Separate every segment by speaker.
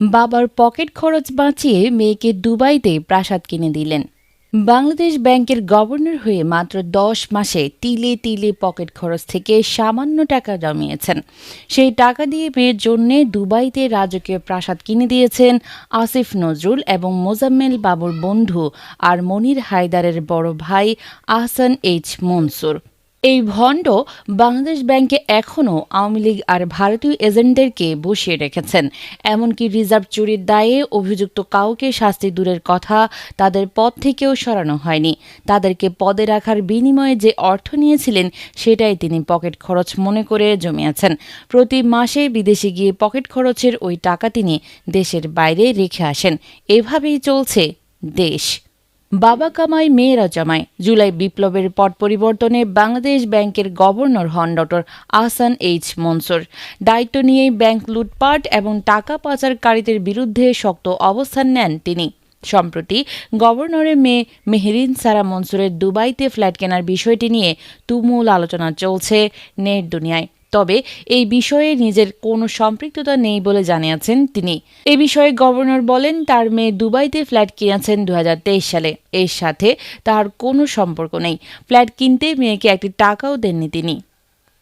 Speaker 1: বাবার পকেট খরচ বাঁচিয়ে মেয়েকে দুবাইতে প্রাসাদ কিনে দিলেন। বাংলাদেশ ব্যাংকের গভর্নর হয়ে মাত্র ১০ মাসে তিলে তিলে পকেট খরচ থেকে সামান্য টাকা জমিয়েছেন। সেই টাকা দিয়ে মেয়ের জন্যে দুবাইতে রাজকীয় প্রাসাদ কিনে দিয়েছেন আসিফ নজরুল এবং মোজাম্মেল বাবুর বন্ধু আর মনির হায়দারের বড় ভাই আহসান এইচ মনসুর। এই ভণ্ড বাংলাদেশ ব্যাংকে এখনও আওয়ামী লীগ আর ভারতীয় এজেন্টদেরকে বসিয়ে রেখেছেন। এমনকি রিজার্ভ চুরির দায়ে অভিযুক্ত কাউকে শাস্তি দূরের কথা, তাদের পদ থেকেও সরানো হয়নি। তাদেরকে পদে রাখার বিনিময়ে যে অর্থ নিয়েছিলেন সেটাই তিনি পকেট খরচ মনে করে জমিয়েছেন। প্রতি মাসে বিদেশে গিয়ে পকেট খরচের ওই টাকা তিনি দেশের বাইরে রেখে আসেন। এভাবেই চলছে দেশ। বাবা কামাই মেয়েরা জমায়। জুলাই বিপ্লবের পট পরিবর্তনে বাংলাদেশ ব্যাংকের গভর্নর হন ডক্টর আহসান এইচ মনসুর। দায়িত্ব নিয়েই ব্যাংক লুটপাট এবং টাকা পাচারকারীদের বিরুদ্ধে শক্ত অবস্থান নেন তিনি। সম্প্রতি গভর্নরের মেয়ে মেহেরিন সারা মনসুরের দুবাইতে ফ্ল্যাট কেনার বিষয়টি নিয়ে তুমুল আলোচনা চলছে নেট দুনিয়ায়। তবে এই বিষয়ে নিজের কোনো সম্পৃক্ততা নেই বলে জানিয়েছেন তিনি। এ বিষয়ে গভর্নর বলেন, তার মেয়ে দুবাইতে ফ্ল্যাট কিনেছেন ২০২৩ সালে। এর সাথে তার কোনো সম্পর্ক নেই। ফ্ল্যাট কিনতে মেয়েকে একটি টাকাও দেননি তিনি।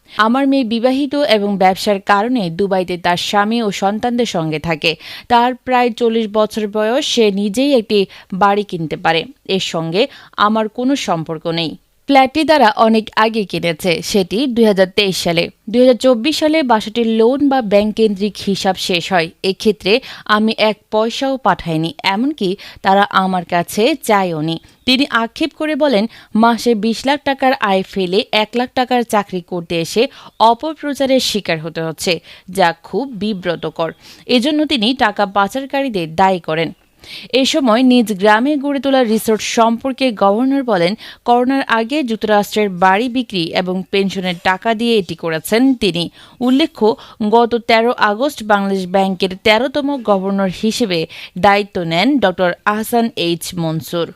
Speaker 1: আমার মেয়ে বিবাহিত এবং ব্যবসার কারণে দুবাইতে তার স্বামী ও সন্তানদের সঙ্গে থাকে। তার প্রায় ৪০ বছর বয়স। সে নিজেই একটি বাড়ি কিনতে পারে। এর সঙ্গে আমার কোনো সম্পর্ক নেই। ফ্ল্যাটটি তারা অনেক আগে কিনেছে, সেটি ২০২৩ সালে। ২০২৪ সালে বাসাটির লোন বা ব্যাংক কেন্দ্রিক হিসাব শেষ হয়। এক্ষেত্রে আমি এক পয়সাও পাঠাইনি, এমনকি তারা আমার কাছে চাইওনি। তিনি আক্ষেপ করে বলেন, মাসে ২০ লাখ টাকার আয় ফেলে ১ লাখ টাকার চাকরি করতে এসে অপপ্রচারের শিকার হতে হচ্ছে, যা খুব বিব্রতকর। এজন্য তিনি টাকা পাচারকারীদের দায়ী করেন। এ সময় নিজ গ্রামে গড়ে তোলা রিসোর্ট সম্পর্কে গভর্নর বলেন, করোনার আগে যুক্তরাষ্ট্রের বাড়ি বিক্রি এবং পেনশনের টাকা দিয়ে এটি করেছেন তিনি। উল্লেখ্য, গত ১৩ আগস্ট বাংলাদেশ ব্যাংকের ১৩তম গভর্নর হিসেবে দায়িত্ব নেন ডক্টর আহসান এইচ মনসুর।